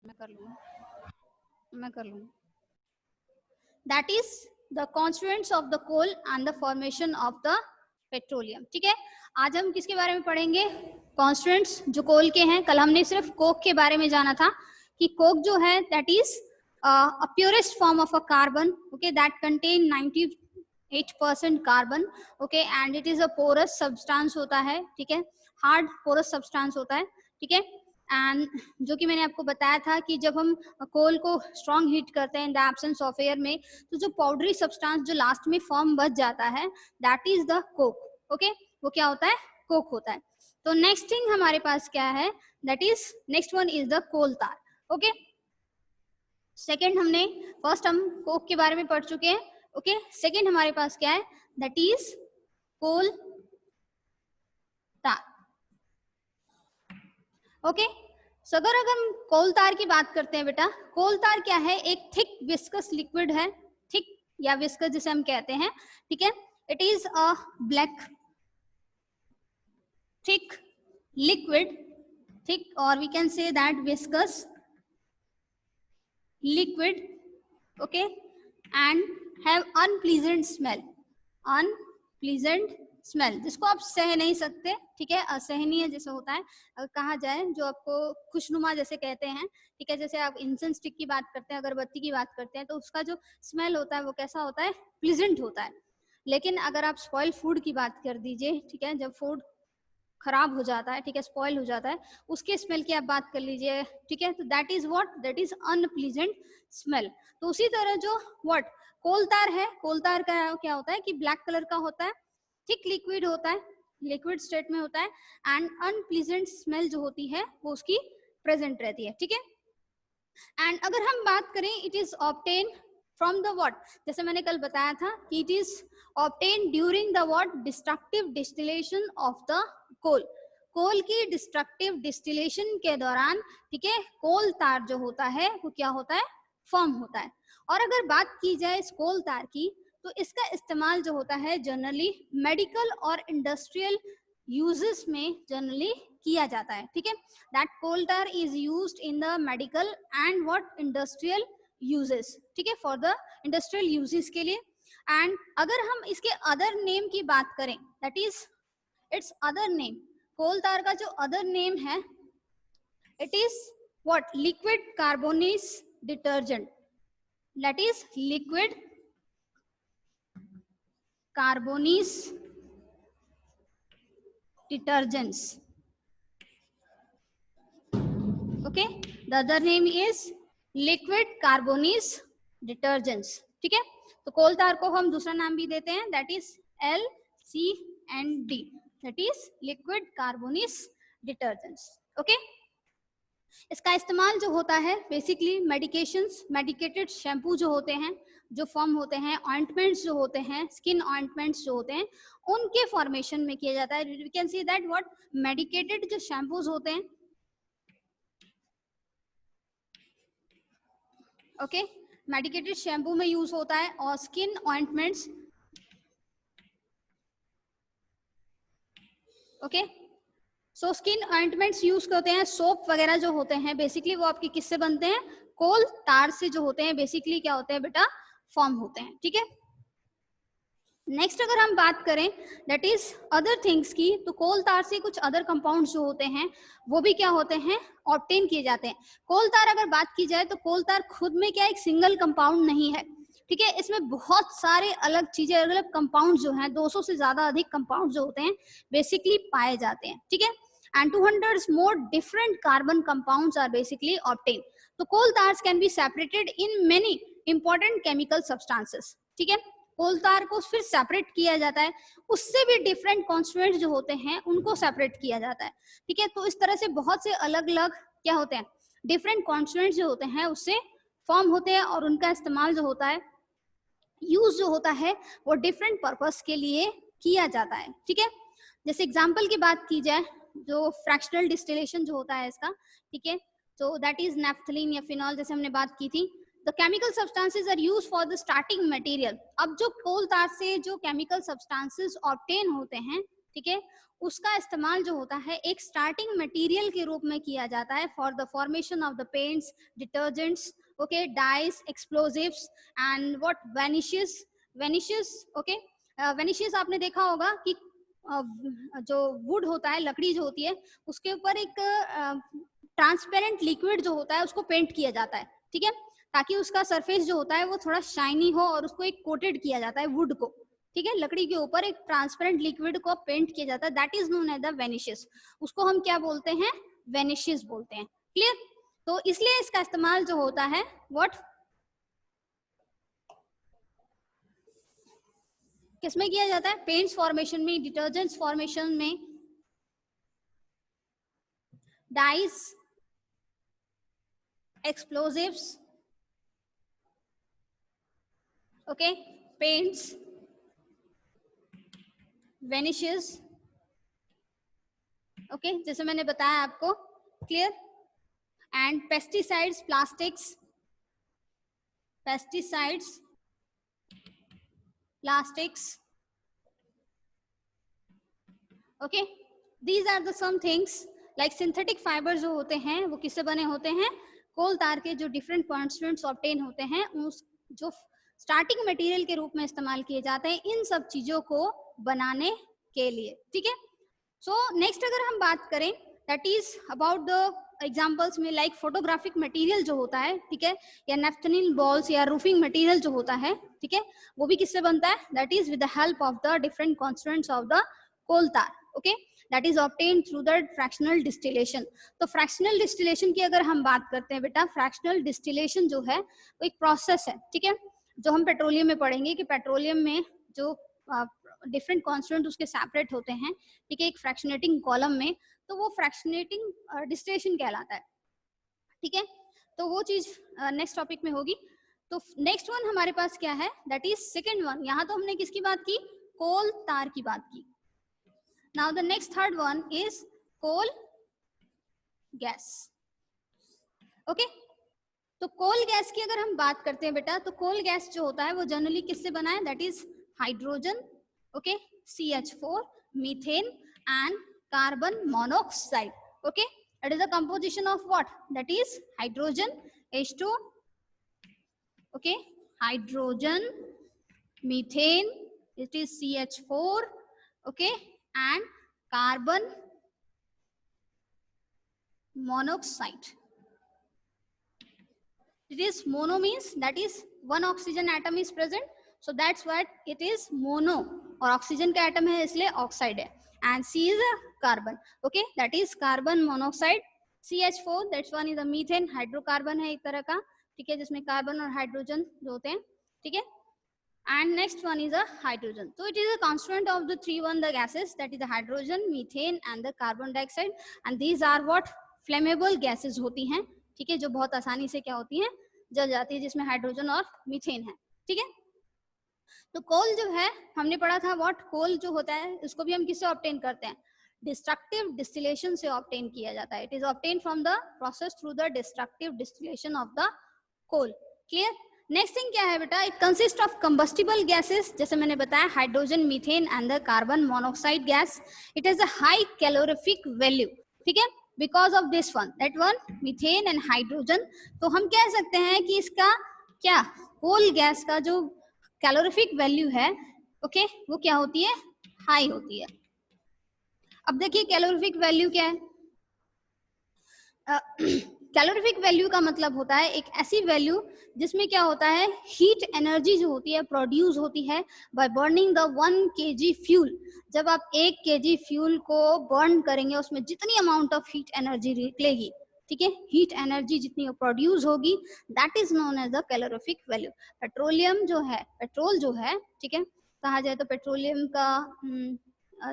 मैं कर लूंगा that is the constituents of the coal and the formation of the petroleum. ठीक है, आज हम किसके बारे में पढ़ेंगे? कॉन्स्टिट्यूएंट्स जो कोल के हैं। कल हमने सिर्फ कोक के बारे में जाना था कि कोक जो है that is a purest form of a carbon, okay, that contain 98% carbon, okay, and it is a porous substance होता है। ठीक है, हार्ड पोरस सब्सटेंस होता है। ठीक है, एंड जो कि मैंने आपको बताया था कि जब हम कोल को स्ट्रॉन्ग हीट करते हैं in the absence of air में, तो जो पाउडरी सब्सटेंस जो लास्ट में फॉर्म बच जाता है that is the Coke. Okay, वो क्या होता है? कोक होता है। तो नेक्स्ट थिंग हमारे पास क्या है? That is next one is the coal tar. Okay, second हमने फर्स्ट हम कोक के बारे में पढ़ चुके हैं। ओके, सेकेंड हमारे पास क्या है? That is coal tar. Okay, सो अगर हम कोल तार की बात करते हैं बेटा, कोल तार क्या है? एक थिक विस्कस लिक्विड है, थिक या विस्कस जिसे हम कहते हैं। ठीक है, it is a black thick liquid, thick और we can say that viscous liquid, okay, and have unpleasant smell, unpleasant smell जिसको आप सह नहीं सकते। ठीक है, असहनीय जैसे होता है अगर कहा जाए, जो आपको खुशनुमा जैसे कहते हैं। ठीक है, जैसे आप इंसेंस स्टिक की बात करते हैं, अगरबत्ती की बात करते हैं, तो उसका जो स्मेल होता है वो कैसा होता है? प्लीजेंट होता है। लेकिन अगर आप स्पॉइल फूड की बात कर दीजिए, ठीक है, जब फूड खराब हो जाता है, ठीक है, स्पॉइल हो जाता है, उसके स्मेल की आप बात कर लीजिए। ठीक है, तो that is what? That is unpleasant smell. तो उसी तरह जो व्हाट कोल तार है, कोल तार का क्या होता है कि ब्लैक कलर का होता है, थिक लिक्विड होता है, लिक्विड स्टेट में होता है, एंड अनप्लीजेंट स्मेल जो होती है वो उसकी प्रेजेंट रहती है। ठीक है, एंड अगर हम बात करें, it is obtain from the what, जैसे मैंने कल बताया था कि it is obtain during the what destructive distillation of the coal. Coal की डिस्ट्रक्टिव डिस्टिलेशन के दौरान, ठीक है, कोल तार जो होता है वो क्या होता है? फॉर्म होता है। और अगर बात की जाए इस कोल तार की, तो इसका इस्तेमाल जो होता है जनरली मेडिकल और इंडस्ट्रियल यूजेस में जनरली किया जाता है। ठीक है, that coal tar is used in the medical and what industrial uses, ठीक है, for the industrial uses के लिए। एंड अगर हम इसके अदर नेम की बात करें, that is its other name, coal tar का जो अदर नेम है it is what liquid carbonate detergent, that is liquid carbonate detergents, okay, the other name is liquid carbonate detergents। ठीक है, तो कोल तार को हम दूसरा नाम भी देते हैं, that is LCND, that is liquid carbonate detergents. Okay, इसका इस्तेमाल जो होता है बेसिकली मेडिकेशंस, मेडिकेटेड शैम्पू जो होते हैं, जो फॉर्म होते हैं, ऑइंटमेंट्स जो होते हैं, स्किन ऑइंटमेंट्स जो होते हैं, उनके फॉर्मेशन में किया जाता है। We can see that what medicated जो शैम्पूज होते हैं, ओके, मेडिकेटेड शैम्पू में यूज होता है, और skin ointments, okay, so skin ointments use करते हैं। सोप वगैरह जो होते हैं बेसिकली वो आपके किससे बनते हैं? कोल तार से जो होते हैं बेसिकली क्या होते हैं बेटा? फॉर्म होते हैं। ठीक है, नेक्स्ट अगर हम बात करें दैट इज अदर थिंग्स की, तो कोल तार से कुछ अदर कंपाउंड्स जो होते हैं वो भी क्या होते हैं? ऑब्टेन किए जाते हैं। कोल तार अगर बात की जाए तो कोल तार खुद में क्या एक सिंगल कंपाउंड नहीं है। ठीक है, इसमें बहुत सारे अलग चीजें, अलग अलग कंपाउंड जो हैं, 200 से ज्यादा अधिक कंपाउंड जो होते हैं बेसिकली पाए जाते हैं। ठीक है, and 200 more different carbon compounds are basically obtained. तो coal tars can be separated in many important chemical substances. ठीक है, कोल तार को फिर सेपरेट किया जाता है, उससे भी डिफरेंट कॉन्स्टिट्यूएंट्स जो होते हैं उनको सेपरेट किया जाता है। ठीक है, तो इस तरह से बहुत से अलग अलग क्या होते हैं? डिफरेंट कॉन्स्टिट्यूएंट्स जो होते हैं उससे फॉर्म होते हैं, और उनका इस्तेमाल जो होता है, यूज जो होता है, वो डिफरेंट पर्पस के लिए किया जाता है। ठीक है, जैसे एग्जाम्पल की बात की जाए, जो फ्रैक्शनल डिस्टिलेशन जो होता है इसका, ठीक है, तो दैट इज नेफ्थलीन या फिनॉल, जैसे हमने बात की थी। The chemical substances are use for the starting material. अब जो कोल तार से जो केमिकल सब्सटेंसेज ऑब्टेन होते हैं ठीक है, उसका इस्तेमाल जो होता है एक स्टार्टिंग मटेरियल के रूप में किया जाता है for the formation of the paints, detergents, okay, dice, explosives and what vanishes, okay. Vanishes आपने देखा होगा कि जो वुड होता है, लकड़ी जो होती है, उसके ऊपर एक ट्रांसपेरेंट लिक्विड जो होता है उसको पेंट किया जाता है, ठीक है, ताकि उसका सरफेस जो होता है वो थोड़ा शाइनी हो, और उसको एक कोटेड किया जाता है वुड को, ठीक है, लकड़ी के ऊपर एक ट्रांसपेरेंट लिक्विड को पेंट किया जाता है, that is known as the varnishes. उसको हम क्या बोलते हैं? वेनिशेस बोलते हैं। क्लियर? तो इसलिए इसका इस्तेमाल जो होता है व्हाट, किसमें किया जाता है? पेंट्स फॉर्मेशन में, डिटर्जेंट्स फॉर्मेशन में, dice, explosives, okay, paints, vanishes, okay, जैसे मैंने बताया आपको। Clear? And pesticides, plastics, pesticides, plastics, okay, these are the some things like synthetic fibers जो होते हैं वो किससे बने होते हैं? कोल तार के जो डिफरेंट कॉन्स्टिट्यूएंट्स ऑब्टेन होते हैं उस जो स्टार्टिंग मटेरियल के रूप में इस्तेमाल किए जाते हैं इन सब चीजों को बनाने के लिए, ठीक है। सो नेक्स्ट अगर हम बात करें that is about the examples में लाइक फोटोग्राफिक मटेरियल जो होता है, ठीक है, या नेफ्थेनिल बॉल्स या रूफिंग मटेरियल जो होता है, ठीक है, वो भी किससे बनता है? That is with the help of the different constituents of the coal tar, okay, that is obtained through the fractional distillation. तो फ्रैक्शनल डिस्टिलेशन की अगर हम बात करते हैं बेटा, फ्रैक्शनल डिस्टिलेशन जो है वो एक प्रोसेस है, ठीक है, जो हम पेट्रोलियम में पढ़ेंगे कि पेट्रोलियम में जो डिफरेंट कॉन्स्टिट्यूएंट उसके सेपरेट होते हैं, ठीक है, एक फ्रैक्शनेटिंग कॉलम में, तो वो फ्रैक्शनेटिंग डिस्टिलेशन कहलाता है, ठीक है। तो वो चीज नेक्स्ट टॉपिक में होगी। तो नेक्स्ट वन हमारे पास क्या है? That is second one. यहाँ तो हमने किसकी बात की? कोल तार की बात की। Now the next third one is coal gas, okay. तो कोल गैस की अगर हम बात करते हैं बेटा, तो कोल गैस जो होता है वो जनरली किससे बना है? That is hydrogen, okay, CH4, methane and carbon monoxide, okay. It is a composition of what? That is hydrogen, H2, okay, hydrogen, methane, it is CH4, okay, and carbon monoxide. It is mono means that is one oxygen atom is present, so that's what it is mono, और oxygen का atom है इसलिए oxide है, and C is a carbon, okay, that is carbon monoxide. CH4 that's one is a methane, hydrocarbon है एक तरह का, ठीक है, जिसमें कार्बन और हाइड्रोजन जो होते हैं, ठीक है, and next one is a hydrogen. So it is a constituent of the the gases, that is the hydrogen, methane and the carbon dioxide, and these are what? Flammable gases होती हैं, ठीक है, जो बहुत आसानी से क्या होती हैं? जल जाती है, जिसमें हाइड्रोजन और मीथेन है, ठीक है। तो कोल जो है हमने पढ़ा था व्हाट, कोल जो होता है उसको भी हम किससे ऑब्टेन करते हैं? डिस्ट्रक्टिव डिस्टिलेशन से ऑब्टेन किया जाता है। It is obtain from the process through the destructive distillation of the coal. Clear? Next thing क्या है बेटा? It consist of combustible gases, जैसे मैंने बताया hydrogen, methane and the carbon monoxide gas. It has a high calorific value, ठीक है, because of this one, that one methane and hydrogen. तो हम कह सकते हैं कि इसका क्या, कोल गैस का जो कैलोरीफिक वैल्यू है, ओके, वो क्या होती है? हाई होती है। अब देखिए कैलोरीफिक वैल्यू क्या है? कैलोरीफिक वैल्यू का मतलब होता है एक ऐसी वैल्यू जिसमें क्या होता है, हीट एनर्जी जो होती है प्रोड्यूस होती है by burning the 1 kg fuel. जब आप 1 kg फ्यूल को बर्न करेंगे, उसमें जितनी अमाउंट ऑफ हीट एनर्जी निकलेगी, ठीक है, हीट एनर्जी जितनी प्रोड्यूस होगी, that is known as the calorific value. Petroleum जो है, पेट्रोल जो है, ठीक है, कहा जाए तो पेट्रोलियम का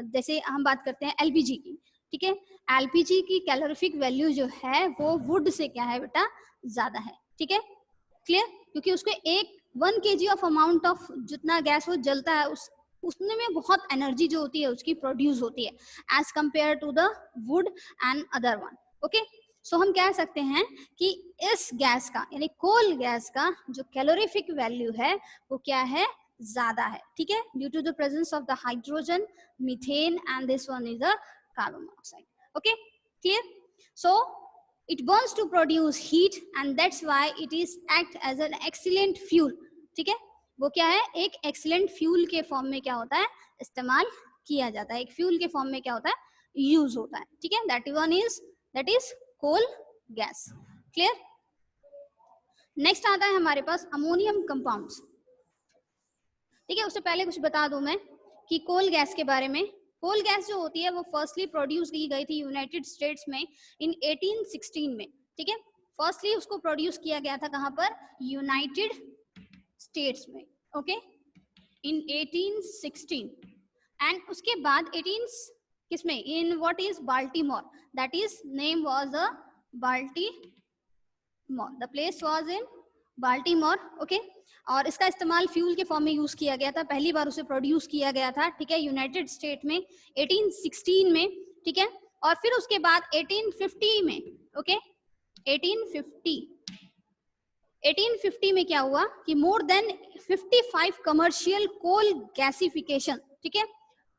जैसे हम बात करते हैं एलपीजी की, ठीक है, एलपीजी की कैलोरीफिक वैल्यू जो है वो वुड से क्या है बेटा? ज्यादा है, ठीक है, क्लियर? क्योंकि उसके 1 kg ऑफ अमाउंट ऑफ जितना गैस वो जलता है, उसने में बहुत एनर्जी जो होती है उसकी प्रोड्यूस होती है as compare to the wood and other one, okay. So हम कह सकते हैं कि इस गैस का यानी कोल गैस का जो कैलोरीफिक वैल्यू है वो क्या है? ज्यादा है, ठीक है, due to the presence of the hydrogen, methane and this one is the carbon monoxide. Okay, clear? So it burns to produce heat and that's why it is act as an excellent fuel. ठीक है, वो क्या है, एक excellent fuel के form में क्या होता है, इस्तेमाल किया जाता है, एक फ्यूल के फॉर्म में क्या होता है, यूज होता है. ठीक है, that is coal gas. Clear? Next आता है हमारे पास अमोनियम कंपाउंड्स. ठीक है, उससे पहले कुछ बता दूं मैं कि कोल गैस के बारे में. कोल गैस जो होती है वो फर्स्टली प्रोड्यूस की गई थी यूनाइटेड स्टेट्स में इन 1816 में. ठीक है, फर्स्टली उसको प्रोड्यूस किया गया था कहां पर, यूनाइटेड स्टेट्स में. ओके, इन 1816 एंड उसके बाद 18 किसमें, in what is Baltimore, that is name was the Baltimore, the place was in Baltimore. Okay, और इसका इस्तेमाल फ्यूल के फॉर्म में यूज किया गया था, पहली बार उसे प्रोड्यूस किया गया था. ठीक है, यूनाइटेड स्टेट में 1816 में. ठीक है, और फिर उसके बाद 1850 में. ओके, 1850 में क्या हुआ कि more than 55 commercial coal gasification. ठीक है,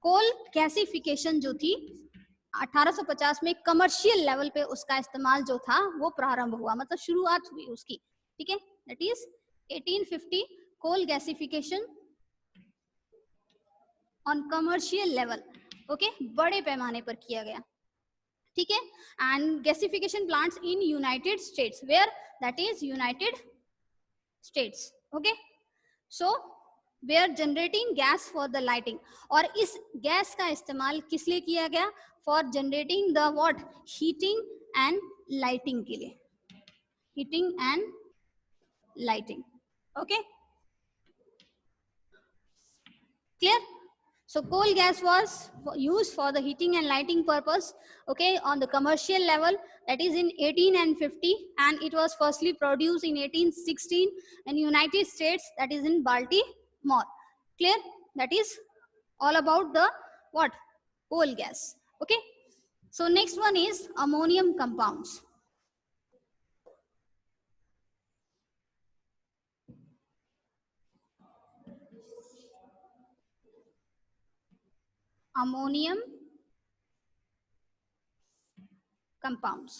कोल गैसिफिकेशन जो थी 1850 में कमर्शियल लेवल पे उसका इस्तेमाल जो था वो प्रारंभ हुआ, मतलब शुरुआत हुई उसकी. ठीक है, that is 1850 coal gasification on commercial level. Okay, बड़े पैमाने पर किया गया. ठीक है, and gasification plants in United States, where that is United States. Okay, so were generating gas for the lighting, और इस गैस का इस्तेमाल किस लिए किया गया, for generating the what, heating and lighting के लिए, heating and lighting. Okay, clear? So coal gas was used for the heating and lighting purpose, okay, on the commercial level, that is in 1850, and it was firstly produced in 1816 in United States, that is in Baltimore. Clear? That is all about the what, coal gas. Okay, so next one is ammonium compounds. Ammonium compounds.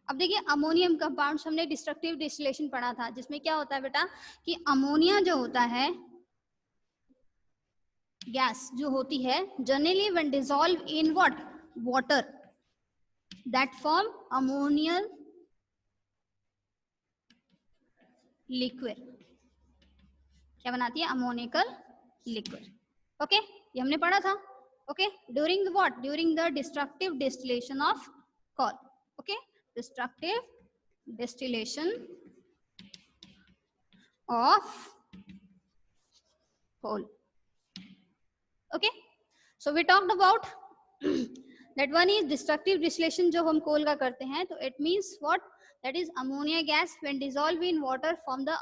अब देखिए, ammonium compounds हमने destructive distillation पढ़ा था, जिसमें क्या होता है बेटा कि अमोनिया जो होता है, गैस जो होती है, generally when dissolve in what, water, that form ammoniacal liquid. क्या बनाती है, अमोनिकल लिक्विड. ओके, ये हमने पढ़ा था. Okay, during the what, during the destructive distillation of coal. Okay, destructive distillation of coal. Okay, so we talked about that one is destructive distillation जो हम कोल का करते हैं, तो it means what, that is ammonia gas when dissolved in water form the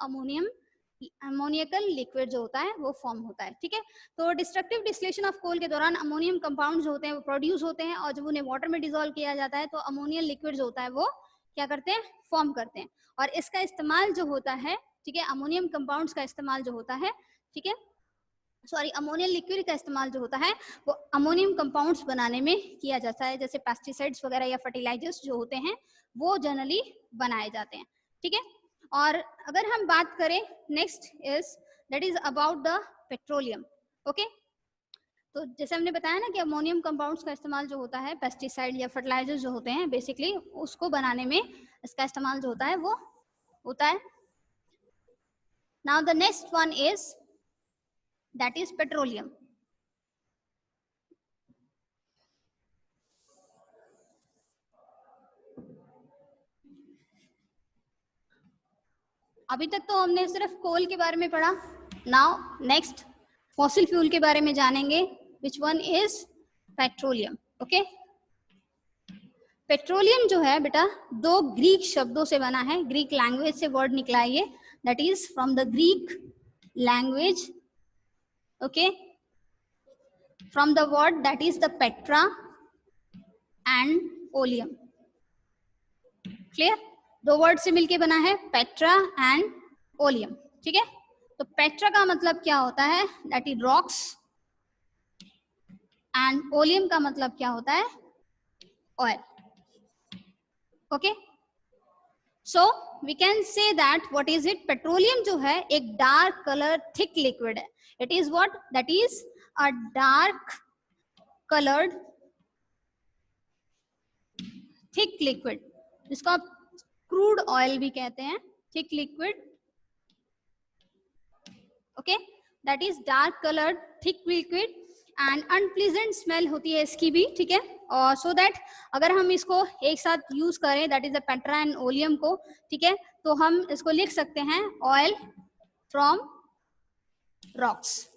ammoniacal liquid जो होता है वो फॉर्म होता है. ठीक है, तो डिस्ट्रक्टिव डिस्टिलेशन ऑफ कोल के दौरान अमोनियम कंपाउंड जो होते हैं वो प्रोड्यूस होते हैं, और जब उन्हें वाटर में डिसॉल्व किया जाता है तो अमोनियल लिक्विड जो होता है वो क्या करते हैं, फॉर्म करते हैं. और इसका इस्तेमाल जो होता है, ठीक है, अमोनियम कंपाउंड्स का इस्तेमाल जो होता है, ठीक है, सॉरी, अमोनियल लिक्विड का इस्तेमाल जो होता है वो अमोनियम कंपाउंड्स बनाने में किया जाता है, जैसे पेस्टिसाइड्स वगैरह या फर्टिलाइजर्स जो होते हैं वो जनरली बनाए जाते हैं. ठीक है, और अगर हम बात करें next is that is about the petroleum. Okay, तो जैसे हमने बताया ना कि अमोनियम कंपाउंड्स का इस्तेमाल जो होता है पेस्टिसाइड या फर्टिलाइजर जो होते हैं, बेसिकली उसको बनाने में इसका इस्तेमाल जो होता है वो होता है. Now the next one is that is petroleum. अभी तक तो हमने सिर्फ कोल के बारे में पढ़ा. नाउ नेक्स्ट फॉसिल फ्यूल के बारे में जानेंगे, which one is petroleum. Okay, petroleum जो है बेटा दो ग्रीक शब्दों से बना है, ग्रीक लैंग्वेज से वर्ड निकला है ये, that is from the Greek language. Okay, from the word that is the petra and oleum. Clear? दो वर्ड से मिलके बना है, पेट्रा एंड ओलियम, ठीक है। तो पेट्रा का मतलब क्या होता है, that is rocks, and oleum का मतलब क्या होता है, oil, okay. So we can say that what is it, petroleum जो है एक डार्क कलर थिक लिक्विड है, it is what, that is a dark coloured thick liquid, जिसको आप क्रूड ऑयल भी कहते हैं, thick liquid, okay, that is dark coloured thick liquid and unpleasant smell होती है इसकी भी, ठीक है। और सो दैट अगर हम इसको एक साथ यूज करें, that is the petra and oleum को, ठीक है, तो हम इसको लिख सकते हैं oil from rocks,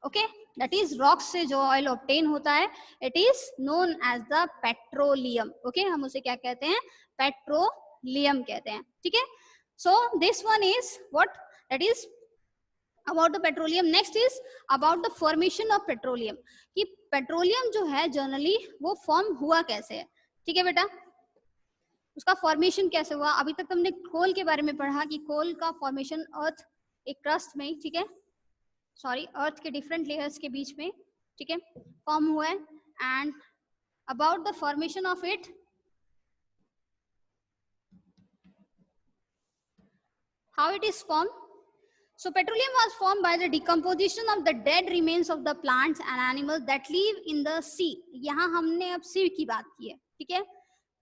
okay, that is rocks से जो ऑयल ऑब्टेन होता है, it is known as the petroleum, okay, हम उसे क्या कहते हैं, पेट्रोलियम कहते हैं, ठीक है। So this one is what, that is about the petroleum. Next is about the formation of petroleum, कि पेट्रोलियम जो है जनरली वो फॉर्म हुआ कैसे है, ठीक है बेटा, उसका फॉर्मेशन कैसे हुआ। अभी तक हमने कोल के बारे में पढ़ा कि कोल का फॉर्मेशन अर्थ एक क्रस्ट में, ठीक है, सॉरी अर्थ के डिफरेंट लेयर्स के बीच में, ठीक है, फॉर्म हुआ है, and about the formation of it, how it is formed. So petroleum was formed by the decomposition of the dead remains of the plants and animals that live in the sea. यहाँ हमने अब सी की बात की है, ठीक है,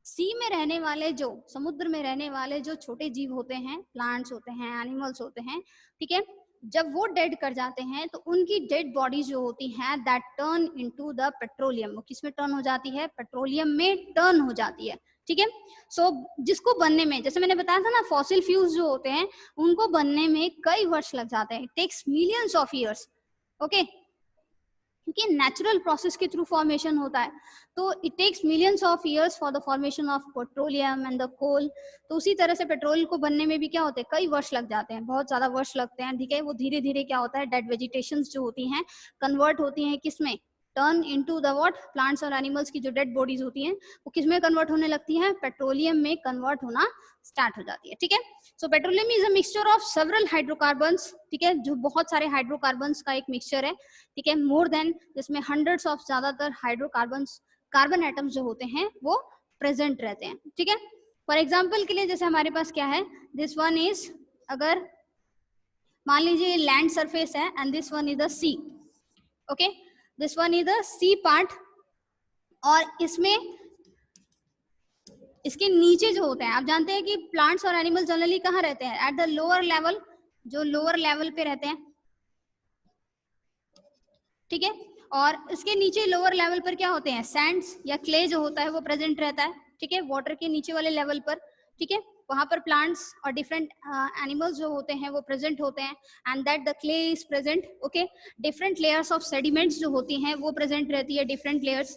सी में रहने वाले, जो समुद्र में रहने वाले जो छोटे जीव होते हैं, प्लांट्स होते हैं, एनिमल्स होते हैं, ठीक है, जब वो डेड कर जाते हैं तो उनकी डेड बॉडीज जो होती हैं, that turn into the petroleum, वो किस में टर्न हो जाती है, पेट्रोलियम में टर्न हो जाती है, ठीक है। सो जिसको बनने में, जैसे मैंने बताया था ना, फॉसिल फ्यूल्स जो होते हैं उनको बनने में कई वर्ष लग जाते हैं, it takes millions of years, okay, क्योंकि नेचुरल प्रोसेस के थ्रू फॉर्मेशन होता है, तो it takes millions of years for the formation of petroleum and the coal. तो उसी तरह से पेट्रोल को बनने में भी क्या होते हैं, कई वर्ष लग जाते हैं, बहुत ज्यादा वर्ष लगते हैं, ठीक है। वो धीरे धीरे क्या होता है, डेड वेजिटेशंस जो होती हैं कन्वर्ट होती हैं किसमें, turn into the what, plants और एनिमल्स की जो डेड बॉडीज होती हैं वो किसमें कन्वर्ट होने लगती हैं, पेट्रोलियम में कन्वर्ट होना स्टार्ट हो जाती है, ठीक है। So petroleum is a mixture of several hydrocarbons, ठीक है, जो बहुत सारे हाइड्रोकार्बन्स का एक मिक्सचर है, ठीक है, मोर देन, जिसमें हंड्रेड्स ऑफ ज्यादातर हाइड्रोकार्बन्स, कार्बन एटम्स जो होते हैं वो प्रेजेंट रहते हैं, ठीक है। फॉर एग्जाम्पल के लिए जैसे हमारे पास क्या है, दिस वन इज, अगर मान लीजिए लैंड सरफेस है and this one is the sea, okay, this one is the sea part, और इसमें इसके नीचे जो होते हैं, आप जानते हैं कि प्लांट्स और एनिमल्स जनरली कहाँ रहते हैं, एट द लोअर लेवल, जो लोअर लेवल पे रहते हैं, ठीक है, और इसके नीचे लोअर लेवल पर क्या होते हैं, सैंड्स या क्ले जो होता है वो प्रेजेंट रहता है, ठीक है, वाटर के नीचे वाले लेवल पर, ठीक है, वहां पर प्लांट्स और डिफरेंट एनिमल्स जो होते हैं वो प्रेजेंट होते हैं, and that the clay is present, okay, different layers of sediments जो होती हैं वो प्रेजेंट रहती है, different layers,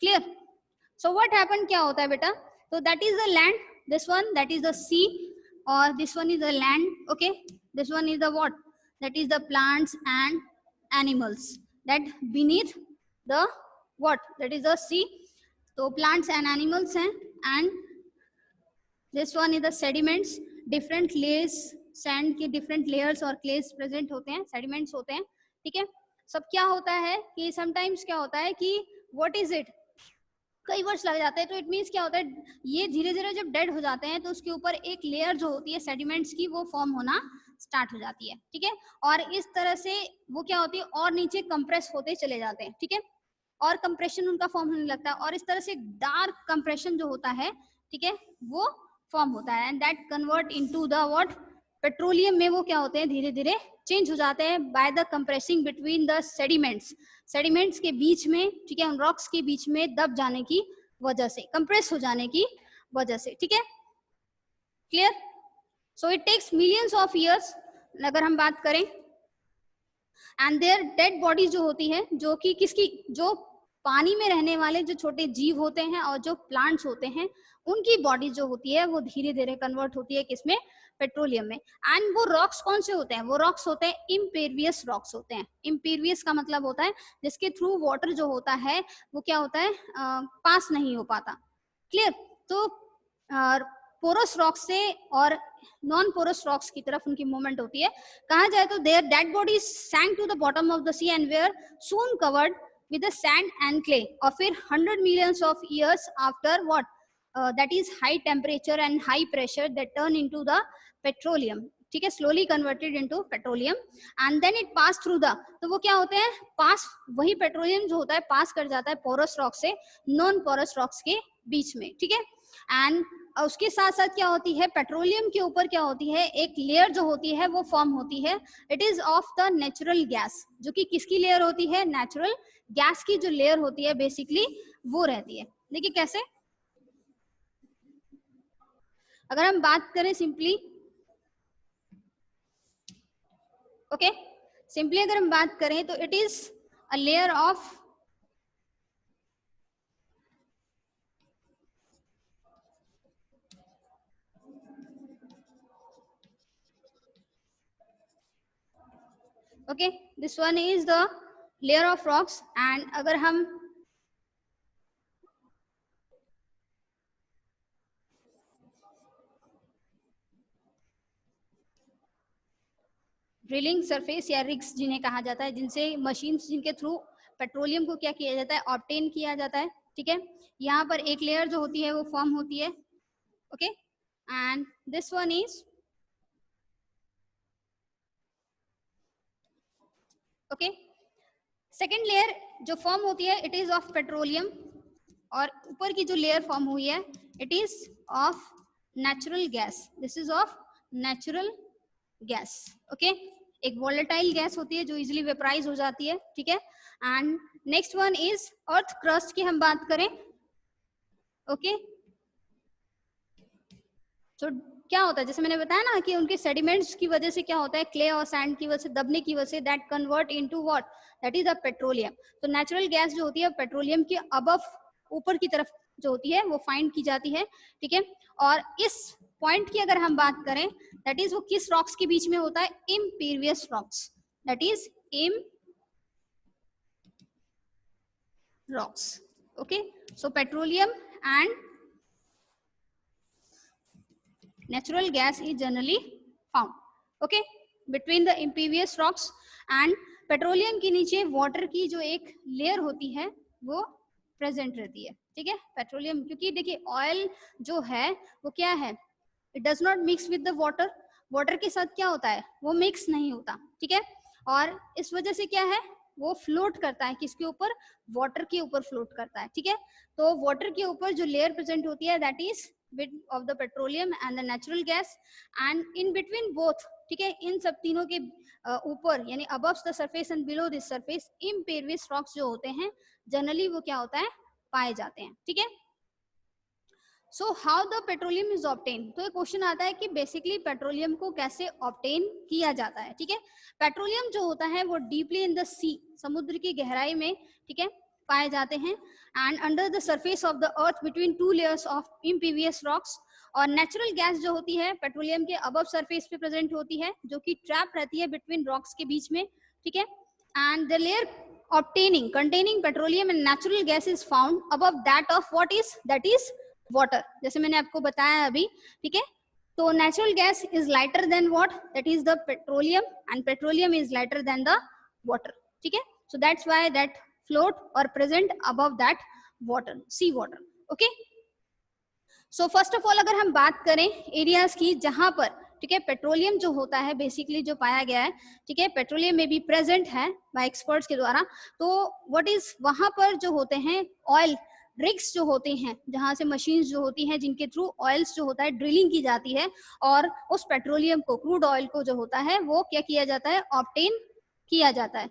clear. So what happen, क्या होता है बेटा, तो that is the land, this one that is the sea, और this one is the land, okay, this one is the what, that is the plants and animals that beneath the what, that is the sea, तो plants and animals हैं, and this one is the sediments, different layers, sand के different layers और clays present होते हैं, sediments होते हैं, ठीक है। सब क्या होता है कि sometimes क्या होता है कि what is it, कई वर्ष लग जाते हैं, तो इट मीन्स क्या होता है, ये धीरे धीरे जब डेड हो जाते हैं तो उसके ऊपर एक लेयर जो होती है सेडिमेंट्स की वो फॉर्म होना स्टार्ट हो जाती है, ठीक है, और इस तरह से वो क्या होती है और नीचे कंप्रेस होते चले जाते हैं, ठीक है, और कंप्रेशन उनका फॉर्म होने लगता है, और इस तरह से डार्क कंप्रेशन जो होता है, ठीक है, वो फॉर्म होता है, and that convert into the what, petroleum में वो क्या होते हैं, धीरे धीरे चेंज हो जाते हैं by the compressing between the sediments, sediments के बीच में, ठीक है, रॉक्स के बीच में दब जाने की वजह से, कंप्रेस हो जाने की वजह से, ठीक है, clear. So it takes millions of years, अगर हम बात करें, एंड देयर डेड बॉडी जो होती है, जो कि किसकी, जो पानी में रहने वाले जो छोटे जीव होते हैं और जो प्लांट्स होते हैं उनकी बॉडी जो होती है वो धीरे धीरे कन्वर्ट होती है किसमें, पेट्रोलियम में। एंड वो रॉक्स कौन से होते हैं, वो रॉक्स होते हैं इम्पेरियस रॉक्स होते हैं। इम्पेरियस का मतलब होता है जिसके थ्रू वाटर जो होता है वो क्या होता है, पास नहीं हो पाता, क्लियर। तो पोरस रॉक से और नॉन पोरस रॉक्स की तरफ उनकी मूवमेंट होती है. कहा जाए तो there dead bodies sank to the bottom of the sea and were soon covered with the sand and clay, और फिर 100 millions of years after what that is high temperature and high pressure that turn into the petroleum. ठीक है, slowly converted into petroleum and then it pass through the, तो वो क्या होते हैं, पास, वही पेट्रोलियम जो होता है पास कर जाता है पोरस रॉक से नॉन पोरस रॉक्स के बीच में. ठीक है, एंड उसके साथ साथ क्या होती है, पेट्रोलियम के ऊपर क्या होती है, एक लेयर जो होती है वो फॉर्म होती है. It is of the natural gas, जो कि किसकी लेयर होती है, नेचुरल गैस की जो लेयर होती है बेसिकली वो रहती है. देखिए कैसे, अगर हम बात करें सिंपली, ओके, सिंपली अगर हम बात करें तो it is a layer of okay, this one is the layer of rocks. And अगर हम ड्रिलिंग सरफेस या रिग्स जिन्हें कहा जाता है, जिनसे मशीन्स जिनके थ्रू पेट्रोलियम को क्या किया जाता है, ऑब्टेन किया जाता है. ठीक है, यहाँ पर एक लेयर जो होती है वो फॉर्म होती है. Okay, and this one is okay, second layer जो फॉर्म होती है इट इज ऑफ पेट्रोलियम, और ऊपर की जो लेयर फॉर्म हुई है it is of natural gas. This is of natural gas. Okay, एक वोलेटाइल गैस होती है जो इजीली वेपराइज हो जाती है. ठीक है, and next one is earth crust की हम बात करें. ओके, तो क्या होता है, जैसे मैंने बताया ना कि उनके सेडिमेंट्स की वजह से क्या होता है, क्ले और सैंड की वजह से, दबने की वजह से, that convert into what, that is the petroleum. तो नेचुरल गैस जो होती है पेट्रोलियम के अबव, ऊपर की तरफ जो होती है वो फाइंड की जाती है. ठीक है, और इस पॉइंट की अगर हम बात करें, दैट इज वो किस रॉक्स के बीच में होता है, इम्पीरियस रॉक्स, दैट इज इम rocks. Okay, so petroleum and natural gas is generally found, okay, between the impervious rocks. and petroleum के नीचे वाटर की जो एक लेयर होती है वो प्रेजेंट रहती है. ठीक है, पेट्रोलियम, क्योंकि देखिए ऑयल जो है वो क्या है, it does not mix with the water, water के साथ क्या होता है वो मिक्स नहीं होता. ठीक है, और इस वजह से क्या है, वो फ्लोट करता है, किसके ऊपर, वाटर के ऊपर फ्लोट करता है. ठीक है, तो वाटर के ऊपर जो लेयर प्रेजेंट होती है that is bit of the petroleum and the natural gas, and in between both. ठीक है, इन सब तीनों के ऊपर यानी above the surface and below this surface impervious rocks जो होते हैं जनरली वो क्या होता है, पाए जाते हैं. ठीक है, so how the petroleum is obtain. तो ये क्वेश्चन आता है कि बेसिकली पेट्रोलियम को कैसे ऑब्टेन किया जाता है. ठीक है, पेट्रोलियम जो होता है वो डीपली इन द सी, समुद्र की गहराई में, ठीक है, पाए जाते हैं. And under the surface of the earth between two layers of imperious rocks. और नेचुरल गैस जो होती है पेट्रोलियम के अबव सरफेस पे प्रेजेंट होती है, जो कि ट्रैप रहती है बिटवीन रॉक्स के बीच में. ठीक है, and the layer obtaining containing petroleum and natural gas is found above that of what is, that is water, जैसे मैंने आपको बताया अभी. ठीक है, तो natural gas is lighter than what, that is the petroleum, and petroleum is lighter than the water. ठीक है, so that's why that float or present above that water, sea water. okay, so first of all अगर हम बात करें areas की जहां पर, ठीक है, पेट्रोलियम जो होता है बेसिकली जो पाया गया है, ठीक है, पेट्रोलियम में भी प्रेजेंट है बाय एक्सपर्ट्स के द्वारा. तो व्हाट इज, वहां पर जो होते हैं ऑयल रिग्स जो होते हैं, जहां से मशीन्स जो होती हैं जिनके थ्रू ऑयल्स जो होता है ड्रिलिंग की जाती है, और उस पेट्रोलियम को, क्रूड ऑयल को जो होता है वो क्या किया जाता है, ऑब्टेन किया जाता है.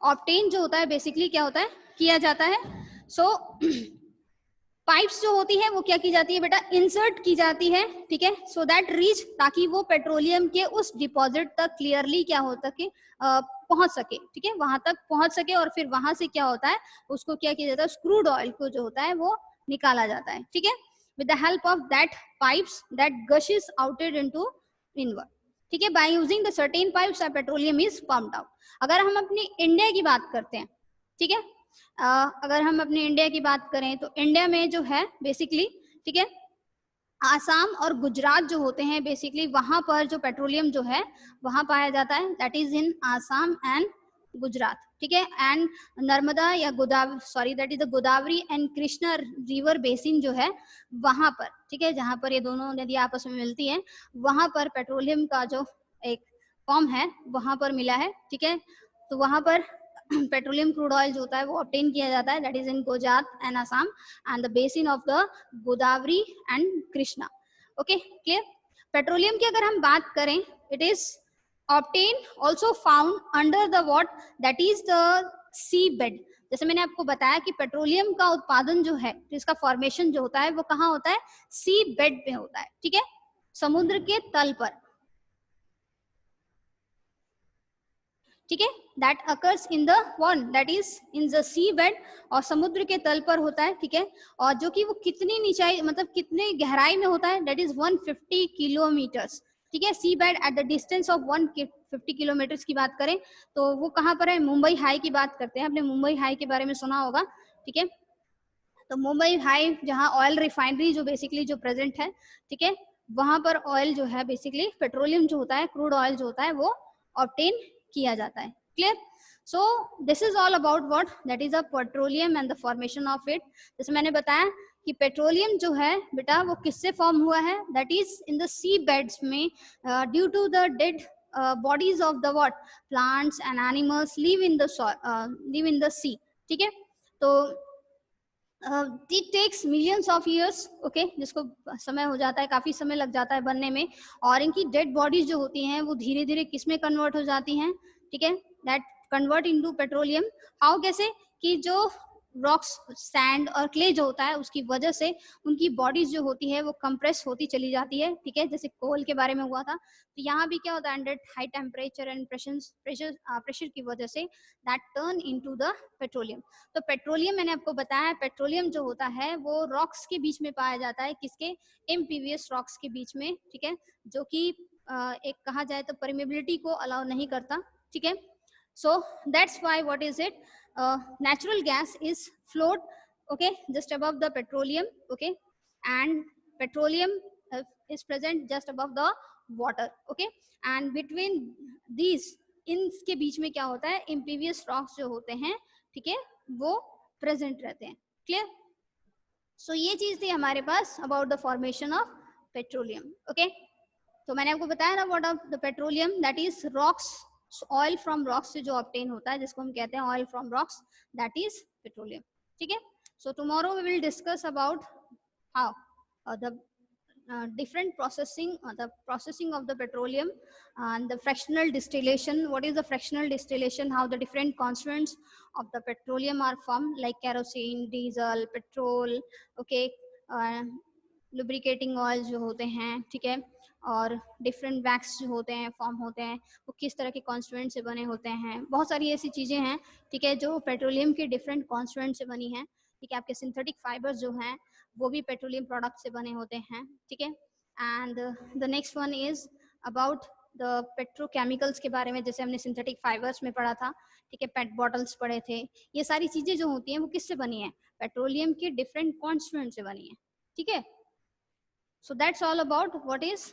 ऑब्टेन जो होता है बेसिकली क्या होता है, किया जाता है. सो पाइप्स जो होती है वो क्या की जाती है बेटा, इंसर्ट की जाती है. ठीक है, सो दैट रीच, ताकि वो पेट्रोलियम के उस डिपॉजिट तक क्लियरली क्या होता है, पहुंच सके. ठीक है, वहां तक पहुंच सके, और फिर वहां से क्या होता है उसको क्या किया जाता है, क्रूड ऑयल को जो होता है वो निकाला जाता है. ठीक है, with the help of that pipes that gushes outward into inward. ठीक है, by using the certain pipes petroleum is pumped out. अगर हम अपनी इंडिया की बात करते हैं, ठीक है, अगर हम अपने इंडिया की बात करें तो इंडिया में जो है बेसिकली, ठीक है, आसाम और गुजरात जो होते हैं बेसिकली वहां पर जो पेट्रोलियम जो है वहां पाया जाता है, that is in Assam and Gujarat, ठीक है। एंड नर्मदा या Godavari, sorry that is the Godavari and Krishna river basin जो है वहां पर, ठीक है, जहां पर ये दोनों नदियां आपस में मिलती हैं, वहां पर पेट्रोलियम का जो एक फॉर्म है वहां पर मिला है, ठीक है। तो वहां पर पेट्रोलियम क्रूड ऑयल जो होता है वो ऑब्टेन किया जाता है, that is in Gujarat and Assam and the basin of the Godavari and Krishna. Okay, clear. Petroleum की अगर हम बात करें, it is obtained also found under the what, that is the sea bed। जैसे मैंने आपको बताया कि पेट्रोलियम का उत्पादन जो है, इसका फॉर्मेशन जो होता है वो कहाँ होता है, सी बेड में होता है, ठीक है, समुद्र के तल पर, ठीक है, that occurs in the one, that is in the seabed, और समुद्र के तल पर होता है, ठीक है, और जो कि वो कितनी नीचाई मतलब कितने गहराई में होता है, दैट इज 150 किलोमीटर्स, ठीक है। Sea bed at the distance of 150 kilometer की बात करें तो वो कहाँ पर है, मुंबई हाई की बात करते हैं, आपने मुंबई हाई के बारे में सुना होगा, ठीक है। तो मुंबई हाई जहाँ ऑयल रिफाइनरी जो बेसिकली जो प्रेजेंट है, ठीक है, वहां पर ऑयल जो है बेसिकली पेट्रोलियम जो होता है, क्रूड ऑयल जो होता है वो ऑब्टेन किया जाता है, clear. So this is all about what, that is a petroleum and the formation of it. जैसे मैंने बताया कि पेट्रोलियम जो है बेटा वो किससे फॉर्म हुआ है, that is in the sea beds में, due to the dead bodies of the what, plants and animals live in the sea, ठीक है। तो it takes millions of years, okay, जिसको समय हो जाता है, काफी समय लग जाता है बनने में, और इनकी डेड बॉडीज जो होती हैं वो धीरे धीरे किस में कन्वर्ट हो जाती हैं, ठीक है, that convert into petroleum. How, कैसे कि जो रॉक्स, सैंड और क्ले जो होता है उसकी वजह से उनकी बॉडीज जो होती है वो कंप्रेस होती चली जाती है, ठीक है, जैसे कोल के बारे में हुआ था। तो यहाँ भी क्या होता है, under high temperature and pressure की वजह say that turn into the petroleum. तो पेट्रोलियम मैंने आपको बताया, पेट्रोलियम जो होता है वो रॉक्स के बीच में पाया जाता है, किसके, इम्पीवियस रॉक्स के बीच में, ठीक है, जो कि एक कहा जाए तो परमेबिलिटी को अलाउ नहीं करता, ठीक है। So that's why what is it, natural gas is float, okay, just above the petroleum, okay, and petroleum is present just above the water, okay, and between these, इनके बीच में क्या होता है, इम्पीवियस रॉक्स जो होते हैं, ठीक है, वो प्रेजेंट रहते हैं, क्लियर। सो ये चीज थी हमारे पास about the formation of petroleum, okay. तो मैंने आपको बताया ना what of the petroleum, that is rocks, oil from rocks से जो ऑब्टेन होता है जिसको हम कहते हैं oil from rocks, that is petroleum, ठीक है। So tomorrow we will discuss about how the different processing, the processing of the petroleum and the fractional distillation. What is the fractional distillation, how the different constituents of the petroleum are formed, like kerosene, diesel, petrol, okay, lubricating oil जो होते हैं, ठीक है, और different wax जो होते हैं form होते हैं वो किस तरह के कॉन्स्टिट्यूएंट से बने होते हैं, बहुत सारी ऐसी चीज़ें हैं, ठीक है, जो पेट्रोलियम के डिफरेंट कॉन्स्टिट्यूएंट से बनी हैं, ठीक है। आपके सिंथेटिक फाइबर्स जो हैं वो भी पेट्रोलियम प्रोडक्ट से बने होते हैं, ठीक है। And the next one is about the petrochemicals के बारे में, जैसे हमने सिंथेटिक फाइबर्स में पढ़ा था, ठीक है, पेट बॉटल्स पढ़े थे, ये सारी चीज़ें जो होती हैं वो किससे बनी है, पेट्रोलियम के डिफरेंट कॉन्स्टिट्यूएंट से बनी है, ठीक है। So that's all about what is